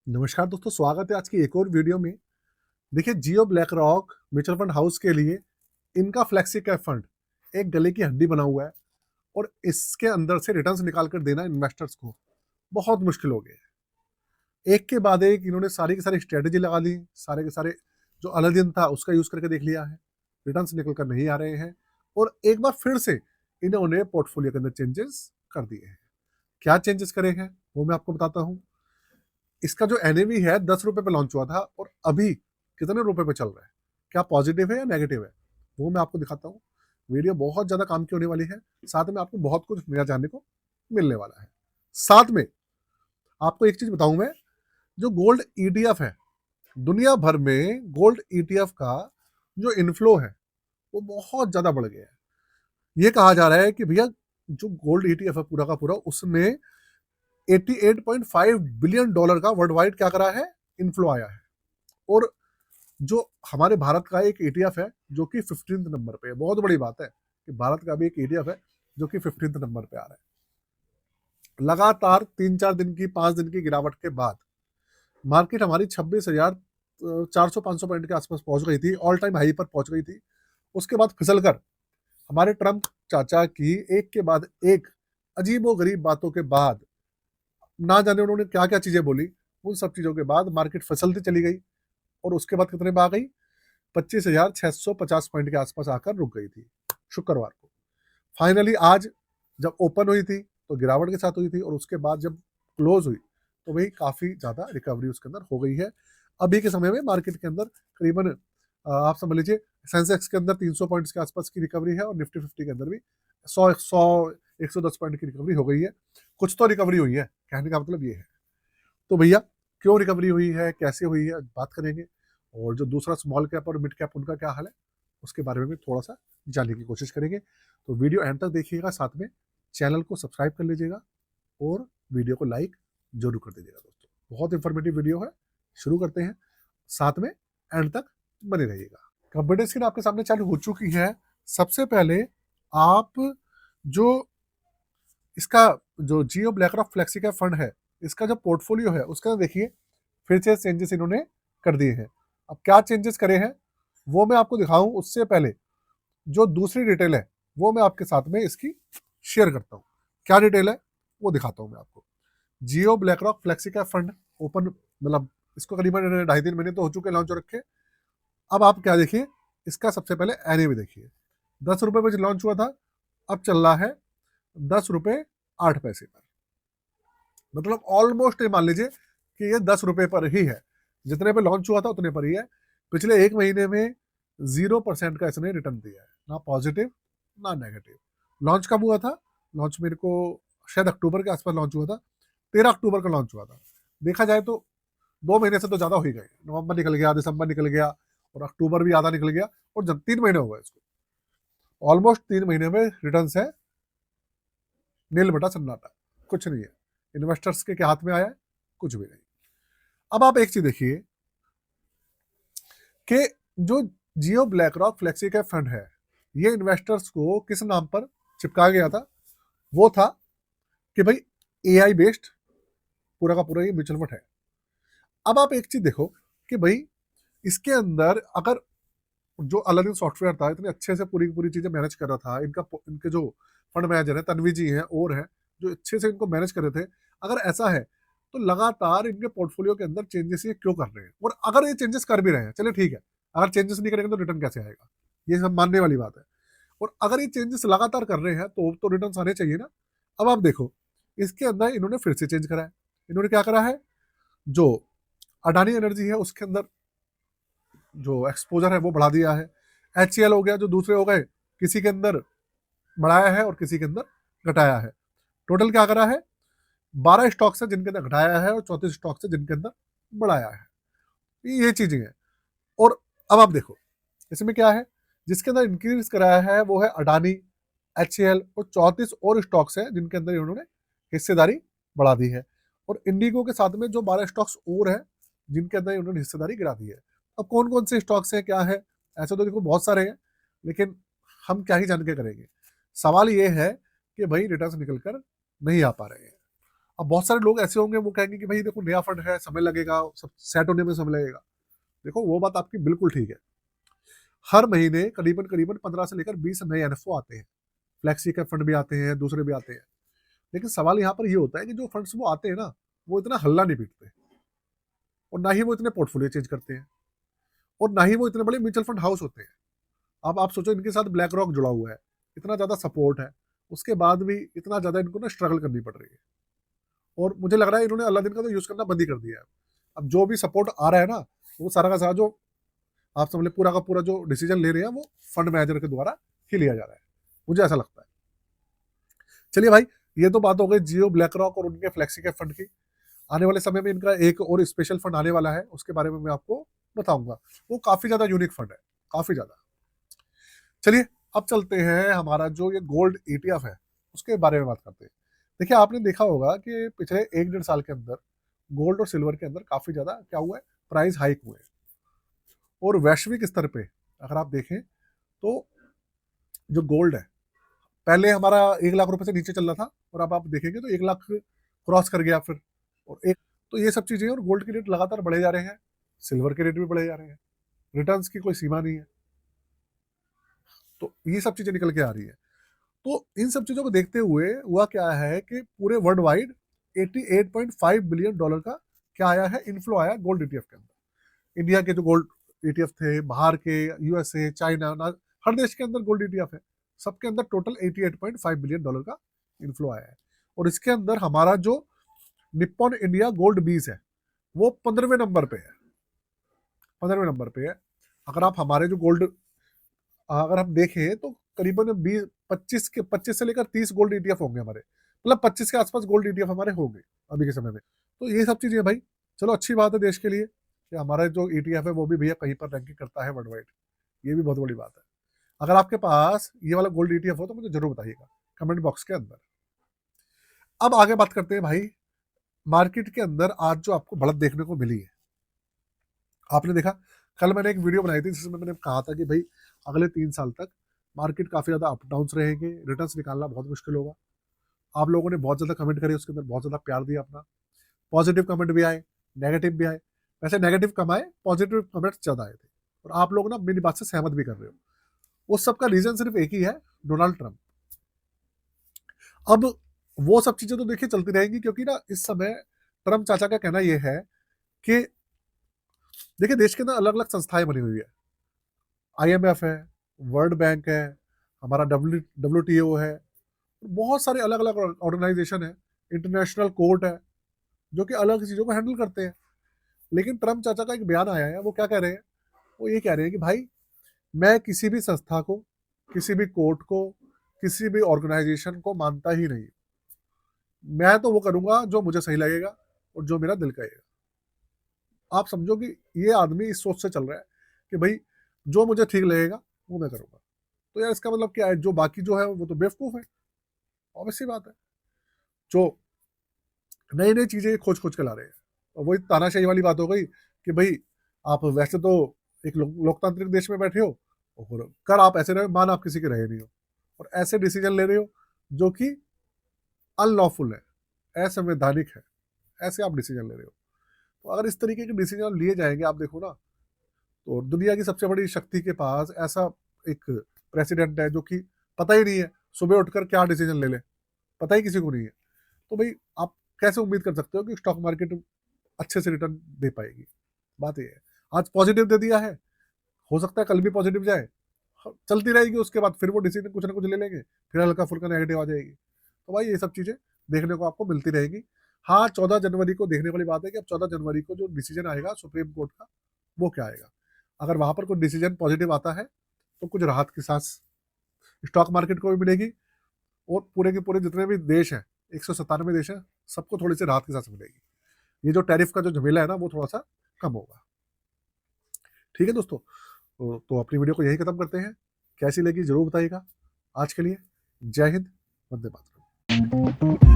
नमस्कार दोस्तों, स्वागत है आज की एक और वीडियो में। देखिए, Jio BlackRock mutual fund house के लिए इनका फ्लेक्सी कैप फंड एक गले की हड्डी बना हुआ है और इसके अंदर से रिटर्न्स निकाल कर देना इन्वेस्टर्स को बहुत मुश्किल हो गया है। एक के बाद एक इन्होंने सारी की सारी स्ट्रेटेजी लगा ली, सारे के सारे जो अलादीन था उसका यूज करके देख लिया है, रिटर्न्स निकल कर नहीं आ रहे हैं और एक बार फिर से इन्होंने पोर्टफोलियो के अंदर चेंजेस कर दिए हैं। क्या चेंजेस करे हैं वो मैं आपको बताता हूँ। इसका जो एनएवी है 10 रुपए पे लॉन्च हुआ था और अभी कितने रुपए पे चल रहा है, क्या पॉजिटिव है या नेगेटिव है, वो मैं आपको दिखाता हूँ। वीडियो बहुत ज़्यादा काम की होने वाली है, साथ में आपको बहुत कुछ नया जानने को मिलने वाला है। साथ में आपको एक चीज़ बताऊँ मैं, जो गोल्ड ईटीएफ है, दुनिया भर में गोल्ड ईटीएफ का जो इन्फ्लो है वो बहुत ज़्यादा बढ़ गया है। ये कहा जा रहा है कि भैया जो गोल्ड ईटीएफ है पूरा का पूरा, उसने 88.5 बिलियन डॉलर का वर्ल्ड वाइड क्या करा है, इन्फ्लो आया है। और जो हमारे भारत का एक ईटीएफ है जो कि 15th नंबर पे है, बहुत बड़ी बात है कि भारत का भी एक ईटीएफ है जो कि 15th नंबर पे आ रहा है। लगातार 3-4 दिन की 5 दिन की गिरावट के बाद मार्केट हमारी 26,400-500 पॉइंट के आसपास पहुंच गई थी, ऑल टाइम हाई पर पहुंच गई थी। उसके बाद फिसल कर हमारे ट्रंप चाचा की एक के बाद एक अजीबो गरीब बातों के बाद, ना जाने उन्होंने क्या क्या चीजें बोली, उन सब चीजों के बाद मार्केट फिसलती चली गई और उसके बाद कितने में आ गई, 25,650 पॉइंट के आसपास आकर रुक गई थी शुक्रवार को। फाइनली आज जब ओपन हुई थी तो गिरावट के साथ हुई थी और उसके बाद जब क्लोज हुई तो वही काफ़ी ज़्यादा रिकवरी उसके अंदर हो गई है। अभी के समय में मार्केट के अंदर करीबन आप समझ लीजिए सेंसेक्स के अंदर 300 पॉइंट्स के आसपास की रिकवरी है और निफ्टी 50 के अंदर भी 100 110 पॉइंट की रिकवरी हो गई है। कुछ तो रिकवरी हुई है, कहने का मतलब ये है। तो भैया क्यों रिकवरी हुई है, कैसे हुई है, बात करेंगे। और जो दूसरा स्मॉल कैप और मिड कैप उनका क्या हाल है उसके बारे में भी थोड़ा सा जानने की कोशिश करेंगे। तो वीडियो एंड तक देखिएगा, साथ में चैनल को सब्सक्राइब कर लीजिएगा और वीडियो को लाइक जरूर कर दीजिएगा दोस्तों। बहुत इंफॉर्मेटिव वीडियो है, शुरू करते हैं, साथ में एंड तक बने रहिएगा। कंप्यूटर स्क्रीन आपके सामने चालू हो चुकी है। सबसे पहले आप जो इसका जो जियो ब्लैक रॉक फ्लेक्सी का फंड है, इसका जो पोर्टफोलियो है उसका देखिए, फिर से चेंजेस इन्होंने कर दिए हैं। अब क्या चेंजेस करे हैं वो मैं आपको दिखाऊं उससे पहले जो दूसरी डिटेल है वो मैं आपके साथ में इसकी शेयर करता हूं। क्या डिटेल है वो दिखाता हूं मैं आपको। जियो ब्लैक रॉक फ्लेक्सी का फंड ओपन, मतलब इसको करीबन 2.5-3 महीने तो हो चुके लॉन्च हो रखे। अब आप क्या देखिए, इसका सबसे पहले एनएवी देखिए। 10 रुपए में लॉन्च हुआ था, अब चल रहा है 10 रुपए 8 पैसे पर। मतलब ऑलमोस्ट ये मान लीजिए कि ये 10 रुपए पर ही है, जितने पे लॉन्च हुआ था उतने पर ही है। पिछले एक महीने में 0% का इसने रिटर्न दिया है, ना पॉजिटिव ना नेगेटिव। लॉन्च कब हुआ था, लॉन्च मेरे को शायद अक्टूबर के आसपास लॉन्च हुआ था, 13 अक्टूबर का लॉन्च हुआ था। देखा जाए तो 2 महीने से तो ज्यादा हो ही गए, नवंबर निकल गया, दिसंबर निकल गया और अक्टूबर भी आधा निकल गया और जब 3 महीने हो गए इसको, ऑलमोस्ट 3 महीने में रिटर्न है नील बटा सन्नाटा, कुछ नहीं है। इन्वेस्टर्स के हाथ में आया है, कुछ भी नहीं। अब आप एक चीज देखिए कि जो Jio BlackRock flexi cap fund है, ये इन्वेस्टर्स को किस नाम पर चिपकाया गया था, वो था कि भाई एआई बेस्ड पूरा का पूरा ये म्यूचुअल फंड है। अब आप एक चीज देखो कि भाई इसके अंदर अगर जो अलादीन सॉफ्टवेयर था इतने अच्छे से पूरी पूरी चीजें मैनेज कर रहा था, इनके जो फंड मैनेजर है तन्वी जी हैं और हैं जो अच्छे से इनको मैनेज कर रहे थे, अगर ऐसा है तो लगातार इनके पोर्टफोलियो के अंदर चेंजेस ये क्यों कर रहे हैं। और अगर ये चेंजेस कर भी रहे हैं, चलिए ठीक है, अगर चेंजेस नहीं करेंगे तो रिटर्न कैसे आएगा, ये सब मानने वाली बात है। और अगर ये चेंजेस लगातार कर रहे हैं तो रिटर्न आने चाहिए ना। अब आप देखो, इसके अंदर इन्होंने फिर से चेंज करा है। इन्होंने क्या करा है, जो अडानी एनर्जी है उसके अंदर जो एक्सपोजर है वो बढ़ा दिया है। HCL हो गया, जो दूसरे हो गए, किसी के अंदर बढ़ाया है और किसी के अंदर घटाया है। टोटल क्या करा है, 12 स्टॉक्स है जिनके अंदर घटाया है और 34 स्टॉक्स है जिनके अंदर बढ़ाया है। ये चीजें हैं। और अब आप देखो इसमें क्या है, जिसके अंदर इंक्रीज कराया है वो है अडानी, HCL और 34 और स्टॉक्स है जिनके अंदर इन्होंने हिस्सेदारी बढ़ा दी है। और इंडिगो के साथ में जो 12 स्टॉक्स और है जिनके अंदर इन्होंने हिस्सेदारी गिरा दी है। अब कौन कौन से स्टॉक्स हैं, क्या है, ऐसे तो देखो बहुत सारे हैं, लेकिन हम क्या ही जान के करेंगे। सवाल ये है कि भाई रिटर्न्स निकल कर नहीं आ पा रहे हैं। अब बहुत सारे लोग ऐसे होंगे वो कहेंगे कि भाई देखो नया फंड है, समय लगेगा, सब सेट होने में समय लगेगा। देखो वो बात आपकी बिल्कुल ठीक है। हर महीने करीबन करीबन 15 से लेकर 20 नए एनएफओ आते हैं, फ्लेक्सी के फंड भी आते हैं, दूसरे भी आते हैं। लेकिन सवाल यहाँ पर ये होता है कि जो फंड्स वो आते हैं ना, वो इतना हल्ला नहीं पीटते, और ना ही वो इतने पोर्टफोलियो चेंज करते हैं, और ना ही वो इतने बड़े म्यूचुअल फंड हाउस होते हैं। अब आप सोचो इनके साथ ब्लैक रॉक जुड़ा हुआ है, इतना ज़्यादा सपोर्ट है, उसके बाद भी इतना ज़्यादा इनको ना स्ट्रगल करनी पड़ रही है। और मुझे लग रहा है इन्होंने अलादीन का तो यूज़ करना बंद ही कर दिया है। अब जो भी सपोर्ट आ रहा है ना, वो सारा का सारा जो आप समझ लें पूरा का पूरा जो डिसीजन ले रहे हैं वो फंड मैनेजर के द्वारा ही लिया जा रहा है, मुझे ऐसा लगता है। चलिए भाई, ये तो बात हो गई जियो, ब्लैक रॉक और उनके फ्लेक्सी के फंड की। आने वाले समय में इनका एक और स्पेशल फंड आने वाला है, उसके बारे में मैं आपको बताऊंगा। वो काफी ज्यादा यूनिक फंड है, काफी ज्यादा। चलिए अब चलते हैं, हमारा जो ये गोल्ड ईटीएफ है उसके बारे में बात करते हैं। देखिए आपने देखा होगा कि पिछले 1 डेढ़ साल के अंदर गोल्ड और सिल्वर के अंदर काफी ज्यादा क्या हुआ है, प्राइस हाइक हुए हैं। और वैश्विक स्तर पे अगर आप देखें तो जो गोल्ड है, पहले हमारा 1 लाख रुपए से नीचे चल रहा था, और अब आप देखेंगे तो 1 लाख क्रॉस कर गया फिर। और एक तो ये सब चीजें, और गोल्ड के रेट लगातार बढ़े जा रहे हैं, सिल्वर के रेट भी बढ़े जा रहे हैं, रिटर्न्स की कोई सीमा नहीं है। तो ये सब चीजें निकल के आ रही है। तो इन सब चीजों को देखते हुए हुआ क्या है कि पूरे वर्ल्ड वाइड 88.5 बिलियन डॉलर का क्या आया है, इनफ्लो आया गोल्ड ईटीएफ के अंदर। इंडिया के जो गोल्ड ईटीएफ थे, बाहर के, यूएसए, चाइना, हर देश के अंदर गोल्ड ईटीएफ है, सबके अंदर टोटल 88.5 बिलियन डॉलर का इनफ्लो आया है। और इसके अंदर हमारा जो निप्पॉन इंडिया गोल्ड 20 है वो 15वें नंबर पे है, 15वें नंबर पे है। अगर आप हमारे जो गोल्ड, अगर हम देखें तो करीबन 25 से लेकर 30 गोल्ड ईटीएफ होंगे हमारे, मतलब 25 के आसपास गोल्ड ईटीएफ हमारे होंगे अभी के समय में। तो ये सब चीजें भाई, चलो अच्छी बात है देश के लिए कि हमारा जो ईटीएफ है वो भी भैया कहीं पर रैंकिंग करता है वर्ल्ड वाइड। ये भी बहुत बड़ी बात है। अगर आपके पास ये वाला गोल्ड ईटीएफ हो तो मुझे जरूर बताइएगा कमेंट बॉक्स के अंदर। अब आगे बात करते हैं भाई, मार्केट के अंदर आज जो आपको बढ़त देखने को मिली है। आपने देखा, कल मैंने एक वीडियो बनाई थी जिसमें मैंने कहा था कि भाई अगले 3 साल तक मार्केट काफी ज्यादा अप डाउन रहेंगे, रिटर्न्स निकालना बहुत मुश्किल होगा। आप लोगों ने बहुत ज्यादा कमेंट करे, उसके अंदर बहुत ज्यादा प्यार दिया अपना, पॉजिटिव कमेंट भी आए, नेगेटिव भी आए। वैसे नेगेटिव कम आए, पॉजिटिव कमेंट ज्यादा आए थे, और आप लोग ना मेरी बात से सहमत भी कर रहे हो। उस सब का रीजन सिर्फ एक ही है, डोनाल्ड ट्रंप। अब वो सब चीजें तो देखिए चलती रहेंगी, क्योंकि ना इस समय ट्रंप चाचा का कहना यह है कि देखिए देश के अंदर अलग अलग संस्थाएं बनी हुई है, आईएमएफ है, वर्ल्ड बैंक है, हमारा डब्ल्यूटीओ है, बहुत सारे अलग अलग ऑर्गेनाइजेशन है, इंटरनेशनल कोर्ट है, जो कि अलग चीजों को हैंडल करते हैं। लेकिन ट्रंप चाचा का एक बयान आया है, वो क्या कह रहे हैं, वो ये कह रहे हैं कि भाई मैं किसी भी संस्था को, किसी भी कोर्ट को, किसी भी ऑर्गेनाइजेशन को मानता ही नहीं। मैं तो वो करूंगा जो मुझे सही लगेगा और जो मेरा दिल कहेगा। आप समझो कि ये आदमी इस सोच से चल रहा है कि भाई जो मुझे ठीक लगेगा वो मैं करूंगा। तो यार इसका मतलब क्या है, जो बाकी जो है वो तो बेवकूफ है, ऑब्वियस सी बात है। जो नई नई चीजें खोज खोज के ला रहे हैं, और वही तानाशाही वाली बात हो गई कि भाई आप वैसे तो एक लोकतांत्रिक देश में बैठे हो, और कर आप ऐसे रहे, मान आप किसी के रहे नहीं हो, और ऐसे डिसीजन ले रहे हो जो कि अनलॉफुल है, असंवैधानिक है, ऐसे आप डिसीजन ले रहे हो। तो अगर इस तरीके के डिसीजन लिए जाएंगे, आप देखो ना, तो दुनिया की सबसे बड़ी शक्ति के पास ऐसा एक प्रेसिडेंट है जो कि पता ही नहीं है सुबह उठकर क्या डिसीजन ले ले, पता ही किसी को नहीं है। तो भाई आप कैसे उम्मीद कर सकते हो कि स्टॉक मार्केट अच्छे से रिटर्न दे पाएगी। बात ये है, आज पॉजिटिव दे दिया है, हो सकता है कल भी पॉजिटिव जाए, चलती रहेगी, उसके बाद फिर वो डिसीजन कुछ ना कुछ ले लेंगे, फिर हल्का फुल्का नेगेटिव आ जाएगी। तो भाई ये सब चीजें देखने को आपको मिलती रहेगी। हाँ, 14 जनवरी को देखने वाली बात है कि अब 14 जनवरी को जो डिसीजन आएगा सुप्रीम कोर्ट का, वो क्या आएगा। अगर वहां पर कोई डिसीजन पॉजिटिव आता है तो कुछ राहत की सांस स्टॉक मार्केट को भी मिलेगी, और पूरे के पूरे जितने भी देश हैं, 197 देश हैं, सबको थोड़ी सी राहत की सांस मिलेगी। ये जो टैरिफ का जो झमेला है ना, वो थोड़ा सा कम होगा। ठीक है दोस्तों, तो अपनी वीडियो को यही खत्म करते हैं। कैसी लगी जरूर बताइएगा। आज के लिए जय हिंद, वंदे मातरम।